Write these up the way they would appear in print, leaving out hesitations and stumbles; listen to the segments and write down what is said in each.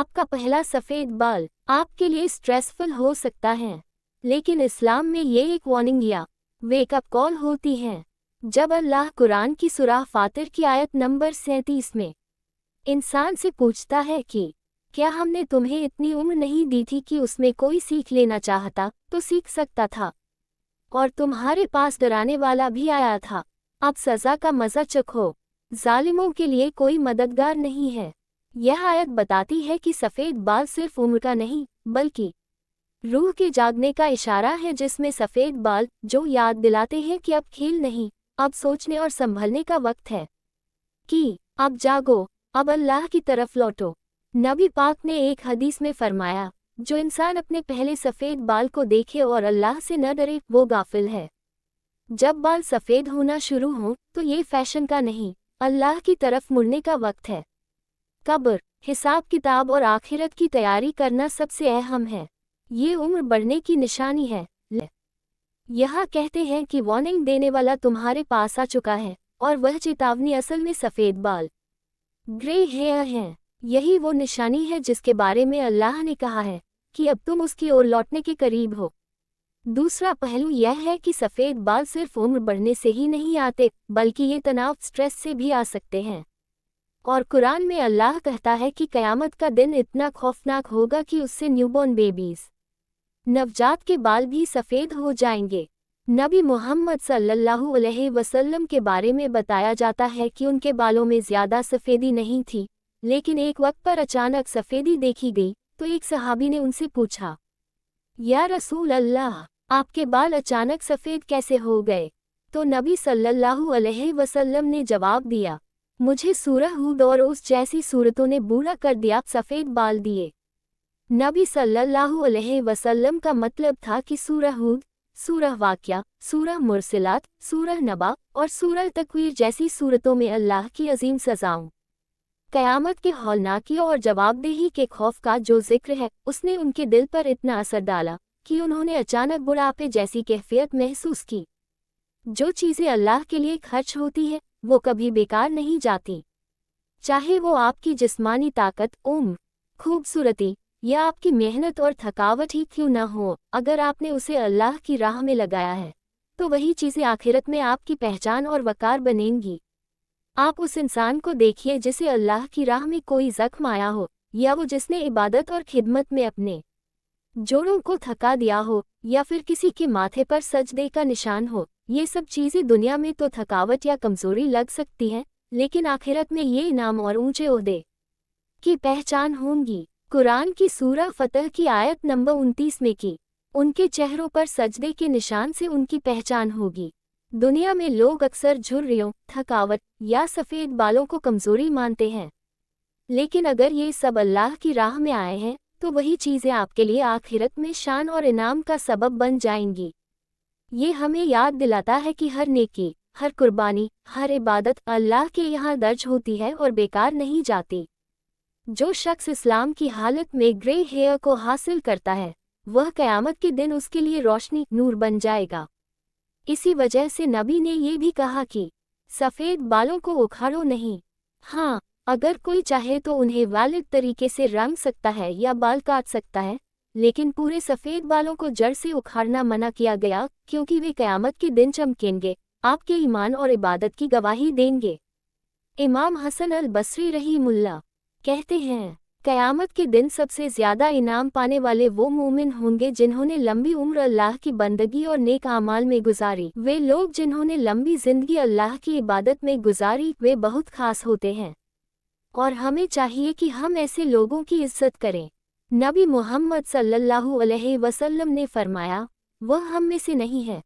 آپ کا پہلا سفید بال آپ کے لیے اسٹریسفل ہو سکتا ہے، لیکن اسلام میں یہ ایک وارننگ یا ویک اپ کال ہوتی ہے۔ جب اللہ قرآن کی سورہ فاطر کی آیت نمبر 37 میں انسان سے پوچھتا ہے کہ کیا ہم نے تمہیں اتنی عمر نہیں دی تھی کہ اس میں کوئی سیکھ لینا چاہتا تو سیکھ سکتا تھا، اور تمہارے پاس ڈرانے والا بھی آیا تھا، اب سزا کا مزہ چکھو، ظالموں کے لیے کوئی مددگار نہیں ہے۔ یہ آیت بتاتی ہے کہ سفید بال صرف عمر کا نہیں بلکہ روح کے جاگنے کا اشارہ ہے، جس میں سفید بال جو یاد دلاتے ہیں کہ اب کھیل نہیں، اب سوچنے اور سنبھلنے کا وقت ہے، کہ اب جاگو، اب اللہ کی طرف لوٹو۔ نبی پاک نے ایک حدیث میں فرمایا، جو انسان اپنے پہلے سفید بال کو دیکھے اور اللہ سے نہ ڈرے وہ غافل ہے۔ جب بال سفید ہونا شروع ہوں تو یہ فیشن کا نہیں، اللہ کی طرف مڑنے کا وقت ہے۔ قبر، حساب کتاب اور آخرت کی تیاری کرنا سب سے اہم ہے۔ یہ عمر بڑھنے کی نشانی ہے۔ یہاں کہتے ہیں کہ وارننگ دینے والا تمہارے پاس آ چکا ہے، اور وہ چیتاونی اصل میں سفید بال گرے ہیئر ہیں۔ یہی وہ نشانی ہے جس کے بارے میں اللہ نے کہا ہے کہ اب تم اس کی اور لوٹنے کے قریب ہو۔ دوسرا پہلو یہ ہے کہ سفید بال صرف عمر بڑھنے سے ہی نہیں آتے، بلکہ یہ تناؤ سٹریس سے بھی آ سکتے ہیں۔ اور قرآن میں اللہ کہتا ہے کہ قیامت کا دن اتنا خوفناک ہوگا کہ اس سے نیوبورن بیبیز، نوجات کے بال بھی سفید ہو جائیں گے۔ نبی محمد صلی اللہ علیہ وسلم کے بارے میں بتایا جاتا ہے کہ ان کے بالوں میں زیادہ سفیدی نہیں تھی، لیکن ایک وقت پر اچانک سفیدی دیکھی گئی تو ایک صحابی نے ان سے پوچھا، یا رسول اللہ، آپ کے بال اچانک سفید کیسے ہو گئے؟ تو نبی صلی اللہ علیہ وسلم نے جواب دیا، مجھے سورہ ہود اور اس جیسی صورتوں نے بوڑھا کر دیا، سفید بال دیے۔ نبی صلی اللہ علیہ وسلم کا مطلب تھا کہ سورہ ہود، سورہ واقعہ، سورہ مرسلات، سورہ نبا اور سورہ تکویر جیسی صورتوں میں اللہ کی عظیم سزاؤں، قیامت کے ہولناکی اور جواب دہی کے خوف کا جو ذکر ہے، اس نے ان کے دل پر اتنا اثر ڈالا کہ انہوں نے اچانک بڑھاپے جیسی کیفیت محسوس کی۔ جو چیزیں اللہ کے لیے خرچ ہوتی ہے وہ کبھی بیکار نہیں جاتی، چاہے وہ آپ کی جسمانی طاقت، عمر، خوبصورتی یا آپ کی محنت اور تھکاوٹ ہی کیوں نہ ہو۔ اگر آپ نے اسے اللہ کی راہ میں لگایا ہے تو وہی چیزیں آخرت میں آپ کی پہچان اور وقار بنیں گی۔ آپ اس انسان کو دیکھیے جسے اللہ کی راہ میں کوئی زخم آیا ہو، یا وہ جس نے عبادت اور خدمت میں اپنے جوڑوں کو تھکا دیا ہو، یا پھر کسی کے ماتھے پر سجدے کا نشان ہو۔ یہ سب چیزیں دنیا میں تو تھکاوٹ یا کمزوری لگ سکتی ہیں، لیکن آخرت میں یہ انعام اور اونچے عہدے کی پہچان ہوں گی۔ قرآن کی سورہ فتح کی آیت نمبر 29 میں کی ان کے چہروں پر سجدے کے نشان سے ان کی پہچان ہوگی۔ دنیا میں لوگ اکثر جھریوں، تھکاوٹ یا سفید بالوں کو کمزوری مانتے ہیں، لیکن اگر یہ سب اللہ کی راہ میں آئے ہیں تو وہی چیزیں آپ کے لیے آخرت میں شان اور انعام کا سبب بن جائیں گی۔ یہ ہمیں یاد دلاتا ہے کہ ہر نیکی، ہر قربانی، ہر عبادت اللہ کے یہاں درج ہوتی ہے اور بیکار نہیں جاتی۔ جو شخص اسلام کی حالت میں گرے ہیئر کو حاصل کرتا ہے، وہ قیامت کے دن اس کے لیے روشنی، نور بن جائے گا۔ اسی وجہ سے نبی نے یہ بھی کہا کہ سفید بالوں کو اکھاڑو نہیں۔ ہاں، اگر کوئی چاہے تو انہیں والد طریقے سے رنگ سکتا ہے یا بال کاٹ سکتا ہے، لیکن پورے سفید بالوں کو جڑ سے اکھاڑنا منع کیا گیا، کیونکہ وہ قیامت کے دن چمکیں گے، آپ کے ایمان اور عبادت کی گواہی دیں گے۔ امام حسن البصری رحمہ اللہ کہتے ہیں، قیامت کے دن سب سے زیادہ انعام پانے والے وہ مومن ہوں گے جنہوں نے لمبی عمر اللہ کی بندگی اور نیک اعمال میں گزاری۔ وہ لوگ جنہوں نے لمبی زندگی اللہ کی عبادت میں گزاری، وہ بہت خاص ہوتے ہیں، اور ہمیں چاہیے کہ ہم ایسے لوگوں کی عزت کریں۔ نبی محمد صلی اللہ علیہ وسلم نے فرمایا، وہ ہم میں سے نہیں ہے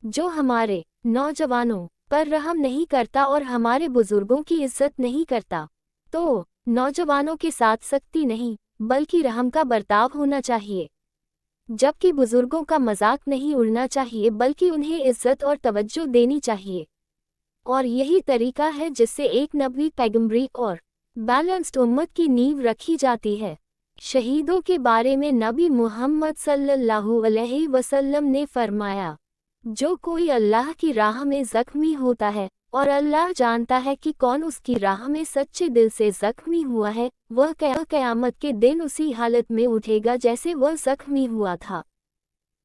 جو ہمارے نوجوانوں پر رحم نہیں کرتا اور ہمارے بزرگوں کی عزت نہیں کرتا۔ تو نوجوانوں کے ساتھ سختی نہیں بلکہ رحم کا برتاؤ ہونا چاہیے، جبکہ بزرگوں کا مذاق نہیں اڑنا چاہیے بلکہ انہیں عزت اور توجہ دینی چاہیے۔ اور یہی طریقہ ہے جس سے ایک نبوی، پیغمبری اور بیلنسڈ امت کی نیو رکھی جاتی ہے۔ شہیدوں کے بارے میں نبی محمد صلی اللہ علیہ وسلم نے فرمایا، جو کوئی اللہ کی راہ میں زخمی ہوتا ہے اور اللہ جانتا ہے کہ کون اس کی راہ میں سچے دل سے زخمی ہوا ہے، وہ قیامت کے دن اسی حالت میں اٹھے گا جیسے وہ زخمی ہوا تھا۔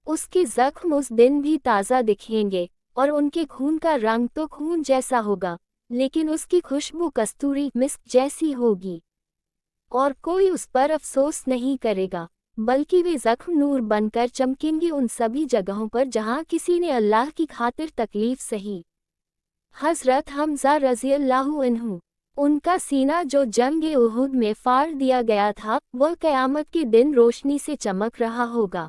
اس کے زخم اس دن بھی تازہ دکھیں گے، اور ان کے خون کا رنگ تو خون جیسا ہوگا، لیکن اس کی خوشبو کستوری مسک جیسی ہوگی، اور کوئی اس پر افسوس نہیں کرے گا، بلکہ وہ زخم نور بن کر چمکیں گے ان سبھی جگہوں پر جہاں کسی نے اللہ کی خاطر تکلیف سہی۔ حضرت حمزہ رضی اللہ عنہ، ان کا سینہ جو جنگ احد میں پھاڑ دیا گیا تھا، وہ قیامت کے دن روشنی سے چمک رہا ہوگا۔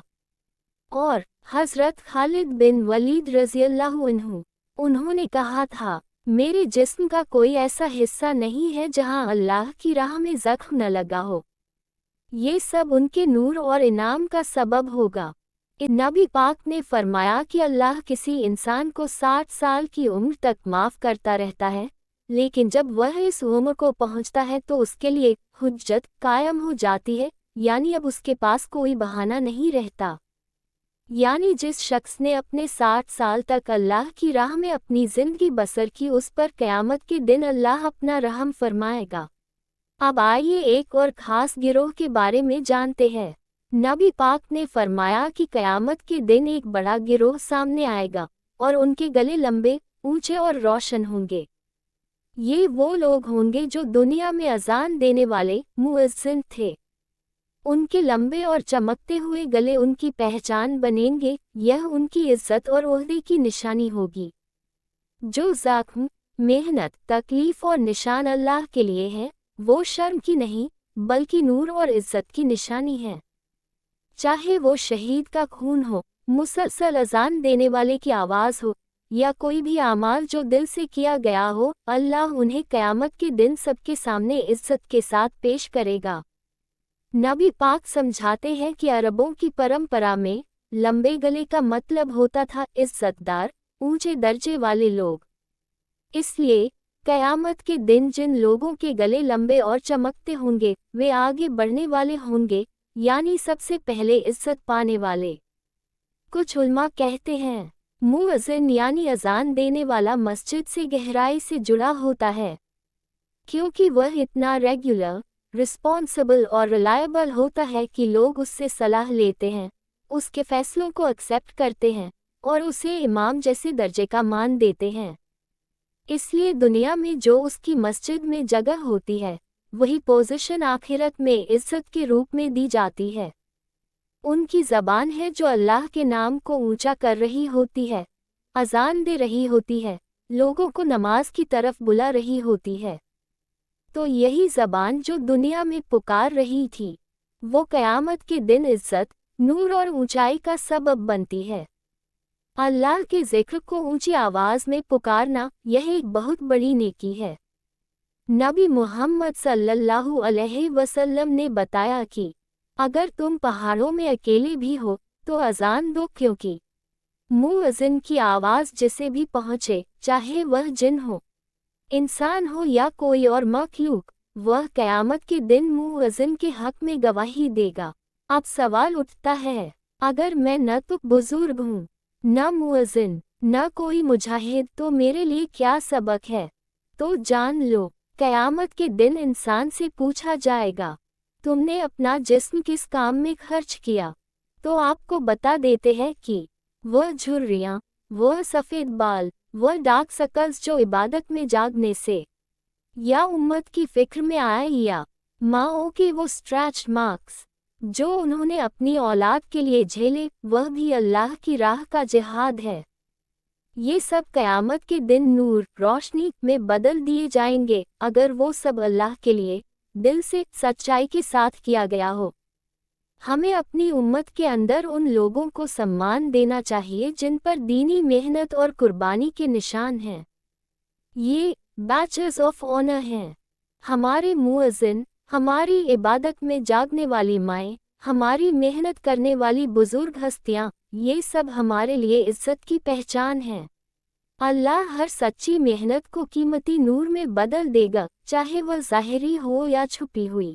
اور حضرت خالد بن ولید رضی اللہ عنہ، انہوں نے کہا تھا، میرے جسم کا کوئی ایسا حصہ نہیں ہے جہاں اللہ کی راہ میں زخم نہ لگا ہو، یہ سب ان کے نور اور انعام کا سبب ہوگا۔ نبی پاک نے فرمایا کہ اللہ کسی انسان کو 60 سال کی عمر تک معاف کرتا رہتا ہے، لیکن جب وہ اس عمر کو پہنچتا ہے تو اس کے لیے حجت قائم ہو جاتی ہے، یعنی اب اس کے پاس کوئی بہانہ نہیں رہتا۔ یعنی جس شخص نے اپنے 60 سال تک اللہ کی راہ میں اپنی زندگی بسر کی، اس پر قیامت کے دن اللہ اپنا رحم فرمائے گا۔ اب آئیے ایک اور خاص گروہ کے بارے میں جانتے ہیں۔ نبی پاک نے فرمایا کہ قیامت کے دن ایک بڑا گروہ سامنے آئے گا، اور ان کے گلے لمبے، اونچے اور روشن ہوں گے۔ یہ وہ لوگ ہوں گے جو دنیا میں اذان دینے والے مؤذن تھے۔ ان کے لمبے اور چمکتے ہوئے گلے ان کی پہچان بنیں گے، یہ ان کی عزت اور عہدے کی نشانی ہوگی۔ جو زخم، محنت، تکلیف اور نشان اللہ کے لیے ہے، وہ شرم کی نہیں، بلکہ نور اور عزت کی نشانی ہے۔ چاہے وہ شہید کا خون ہو، مسلسل اذان دینے والے کی آواز ہو، یا کوئی بھی اعمال جو دل سے کیا گیا ہو، اللہ انہیں قیامت کے دن سب کے سامنے عزت کے ساتھ پیش کرے گا۔ نبی پاک سمجھاتے ہیں کہ عربوں کی پرمپرا میں لمبے گلے کا مطلب ہوتا تھا عزت دار، اونچے درجے والے لوگ۔ اس لیے قیامت کے دن جن لوگوں کے گلے لمبے اور چمکتے ہوں گے، وہ آگے بڑھنے والے ہوں گے، یعنی سب سے پہلے عزت پانے والے۔ کچھ علماء کہتے ہیں، مؤذن یعنی اذان دینے والا مسجد سے گہرائی سے جڑا ہوتا ہے، کیونکہ وہ اتنا ریگولر، رسپانسبل اور ریلائبل ہوتا ہے کہ لوگ اس سے صلاح لیتے ہیں، اس کے فیصلوں کو ایکسپٹ کرتے ہیں، اور اسے امام جیسے درجے کا مان دیتے ہیں۔ اس لیے دنیا میں جو اس کی مسجد میں جگہ ہوتی ہے، وہی پوزیشن آخرت میں عزت کے روپ میں دی جاتی ہے۔ ان کی زبان ہے جو اللہ کے نام کو اونچا کر رہی ہوتی ہے، اذان دے رہی ہوتی ہے، لوگوں کو نماز کی طرف بلا رہی ہوتی ہے۔ تو یہی زبان جو دنیا میں پکار رہی تھی، وہ قیامت کے دن عزت، نور اور اونچائی کا سبب بنتی ہے۔ اللہ کے ذکر کو اونچی آواز میں پکارنا، یہ ایک بہت بڑی نیکی ہے۔ نبی محمد صلی اللہ علیہ وسلم نے بتایا کہ اگر تم پہاڑوں میں اکیلے بھی ہو تو اذان دو، کیونکہ مؤذن کی آواز جسے بھی پہنچے، چاہے وہ جن ہو، انسان ہو یا کوئی اور مخلوق، وہ قیامت کے دن مؤذن کے حق میں گواہی دے گا۔ اب سوال اٹھتا ہے، اگر میں نہ تو بزرگ ہوں، نہ مؤذن، نہ کوئی مجاہد، تو میرے لیے کیا سبق ہے؟ تو جان لو، قیامت کے دن انسان سے پوچھا جائے گا، تم نے اپنا جسم کس کام میں خرچ کیا؟ تو آپ کو بتا دیتے ہیں کہ وہ جھریاں، وہ سفید بال، وہ ڈارک سرکلز جو عبادت میں جاگنے سے یا امت کی فکر میں آئے، یا ماؤں کے وہ اسٹریچ مارکس جو انہوں نے اپنی اولاد کے لیے جھیلے، وہ بھی اللہ کی راہ کا جہاد ہے۔ یہ سب قیامت کے دن نور، روشنی میں بدل دیے جائیں گے، اگر وہ سب اللہ کے لیے دل سے سچائی کے ساتھ کیا گیا ہو۔ ہمیں اپنی امت کے اندر ان لوگوں کو سمان دینا چاہیے جن پر دینی محنت اور قربانی کے نشان ہیں۔ یہ بیچز آف آنر ہیں۔ ہمارے مؤذن، ہماری عبادت میں جاگنے والی مائیں، ہماری محنت کرنے والی بزرگ ہستیاں، یہ سب ہمارے لیے عزت کی پہچان ہیں۔ اللہ ہر سچی محنت کو قیمتی نور میں بدل دے گا، چاہے وہ ظاہری ہو یا چھپی ہوئی۔